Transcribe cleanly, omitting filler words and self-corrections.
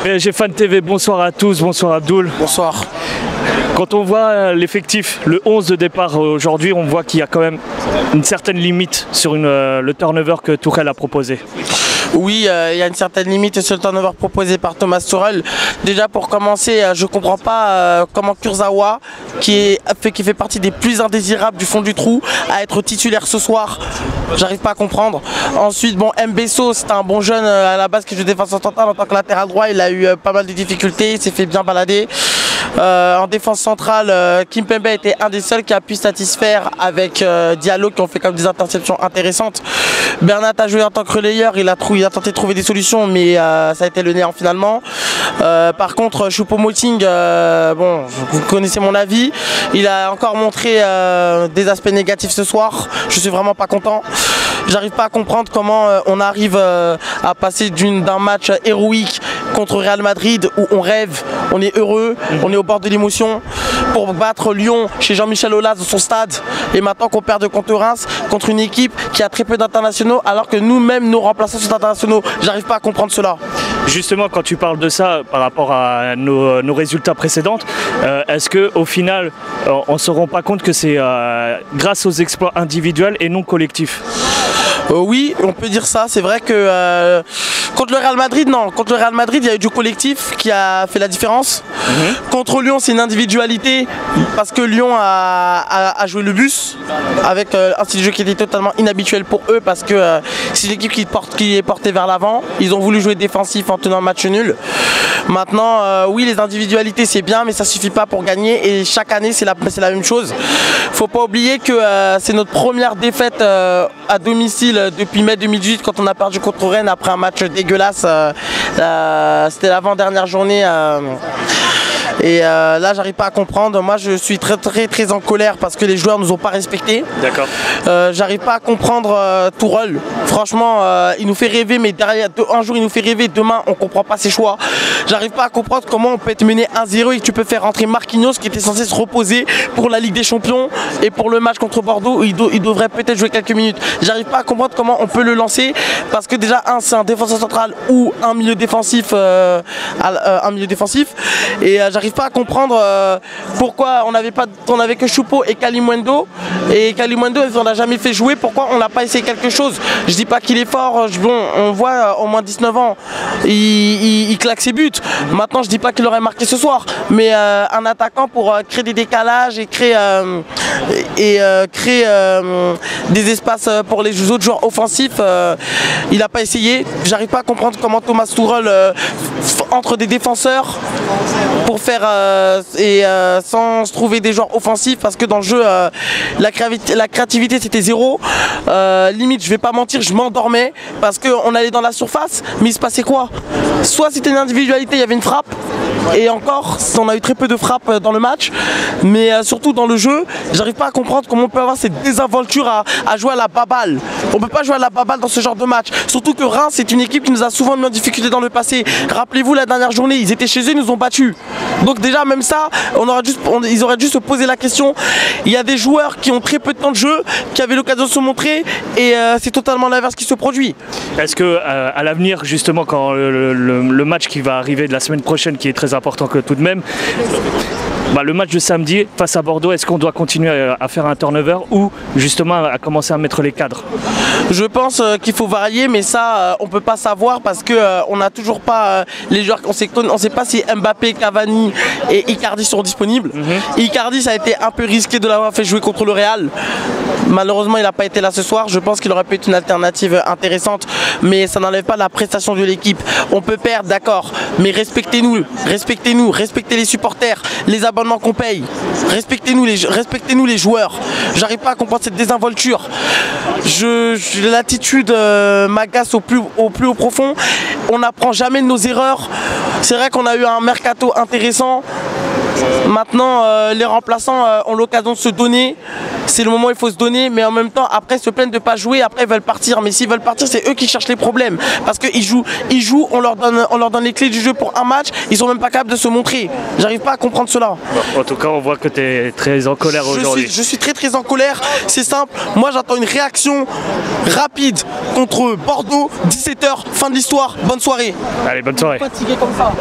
PSG Fan TV, bonsoir à tous, bonsoir Abdoul. Bonsoir. Quand on voit l'effectif, le 11 de départ aujourd'hui, on voit qu'il y a quand même une certaine limite sur le turnover que Tuchel a proposé. Oui, il y a une certaine limite sur le turnover proposé par Thomas Tuchel. Déjà pour commencer, je ne comprends pas comment Kurzawa, qui fait partie des plus indésirables du fond du trou, à être titulaire ce soir. J'arrive pas à comprendre. Ensuite, bon, Mbesso, c'est un bon jeune à la base qui joue défenseur central en tant que latéral droit. Il a eu pas mal de difficultés, il s'est fait bien balader. En défense centrale, Kimpembe était un des seuls qui a pu satisfaire avec Diallo qui ont fait comme des interceptions intéressantes. Bernat a joué en tant que relayeur, il a tenté de trouver des solutions mais ça a été le néant finalement. Par contre, Choupo-Moting, bon, vous connaissez mon avis, il a encore montré des aspects négatifs ce soir. Je suis vraiment pas content. J'arrive pas à comprendre comment on arrive à passer d'un match héroïque contre Real Madrid où on rêve, on est heureux, on est au bord de l'émotion, pour battre Lyon chez Jean-Michel Aulas dans son stade, et maintenant qu'on perd contre Reims, contre une équipe qui a très peu d'internationaux alors que nous-mêmes nos remplaçants sont internationaux. J'arrive pas à comprendre cela. Justement, quand tu parles de ça par rapport à nos résultats précédents, est-ce qu'au final on ne se rend pas compte que c'est grâce aux exploits individuels et non collectifs? Oui, on peut dire ça. C'est vrai que contre le Real Madrid, non. Contre le Real Madrid, il y a eu du collectif qui a fait la différence. Contre Lyon, c'est une individualité parce que Lyon a joué le bus avec un style de jeu qui était totalement inhabituel pour eux parce que c'est une équipe qui est portée vers l'avant. Ils ont voulu jouer défensif en tenant le match nul. Maintenant, oui, les individualités, c'est bien, mais ça ne suffit pas pour gagner. Et chaque année, c'est la même chose. Faut pas oublier que c'est notre première défaite à domicile depuis mai 2018 quand on a perdu contre Rennes après un match dégueulasse. C'était l'avant-dernière journée. Et là, j'arrive pas à comprendre. Moi, je suis très en colère parce que les joueurs nous ont pas respectés. D'accord. J'arrive pas à comprendre Tourelle. Franchement, il nous fait rêver, mais derrière, un jour il nous fait rêver, demain on comprend pas ses choix. J'arrive pas à comprendre comment on peut être mené 1-0 et que tu peux faire rentrer Marquinhos qui était censé se reposer pour la Ligue des Champions et pour le match contre Bordeaux. Il devrait peut-être jouer quelques minutes. J'arrive pas à comprendre comment on peut le lancer parce que déjà c'est un défenseur central ou un milieu défensif, et j'arrive pas à comprendre pourquoi on avait que Choupo et Kalimundo, et Kalimundo on l'a jamais fait jouer. Pourquoi on n'a pas essayé quelque chose? Je dis pas qu'il est fort, bon, on voit au moins 19 ans il claque ses buts. Maintenant je dis pas qu'il aurait marqué ce soir, mais un attaquant pour créer des décalages et créer des espaces pour les autres joueurs offensifs, il n'a pas essayé. J'arrive pas à comprendre comment Thomas Tuchel entre des défenseurs pour faire sans se trouver des joueurs offensifs parce que dans le jeu la créativité c'était zéro. Limite, je vais pas mentir, je m'endormais parce qu'on allait dans la surface mais il se passait quoi? Soit c'était une individualité, il y avait une frappe, et encore on a eu très peu de frappes dans le match, mais surtout dans le jeu j'arrive pas à comprendre comment on peut avoir cette désinvolture à jouer à la baballe. On peut pas jouer à la baballe dans ce genre de match, surtout que Reims c'est une équipe qui nous a souvent mis en difficulté dans le passé. Rappelez-vous la dernière journée, ils étaient chez eux, ils nous ont battus. Donc déjà même ça, ils auraient dû se poser la question. Il y a des joueurs qui ont très peu de temps de jeu, qui avaient l'occasion de se montrer, et c'est totalement l'inverse qui se produit. Est-ce que à l'avenir, justement, quand le match qui va arriver de la semaine prochaine, qui est très important que tout de même, le match de samedi face à Bordeaux, est-ce qu'on doit continuer à faire un turnover ou justement à commencer à mettre les cadres? Je pense qu'il faut varier, mais ça on peut pas savoir parce que on n'a toujours pas les joueurs. On sait pas si Mbappé, Cavani et Icardi sont disponibles. Icardi, ça a été un peu risqué de l'avoir fait jouer contre le Real. Malheureusement, il n'a pas été là ce soir. Je pense qu'il aurait pu être une alternative intéressante, mais ça n'enlève pas la prestation de l'équipe. On peut perdre, d'accord, mais respectez-nous, respectez les supporters, les abonnements qu'on paye. Respectez-nous les joueurs. J'arrive pas à comprendre cette désinvolture. L'attitude m'agace au plus haut profond. On n'apprend jamais de nos erreurs. C'est vrai qu'on a eu un mercato intéressant. Maintenant, les remplaçants ont l'occasion de se donner. C'est le moment où il faut se donner, mais en même temps, après, se plaignent de ne pas jouer. Après, ils veulent partir. Mais s'ils veulent partir, c'est eux qui cherchent les problèmes. Parce qu'ils jouent, on leur donne les clés du jeu pour un match. Ils sont même pas capables de se montrer. J'arrive pas à comprendre cela. En tout cas, on voit que tu es très en colère aujourd'hui. Je suis très en colère. C'est simple. Moi, j'attends une réaction rapide contre Bordeaux. 17 h, fin de l'histoire. Bonne soirée. Allez, bonne soirée. Fatigué comme ça.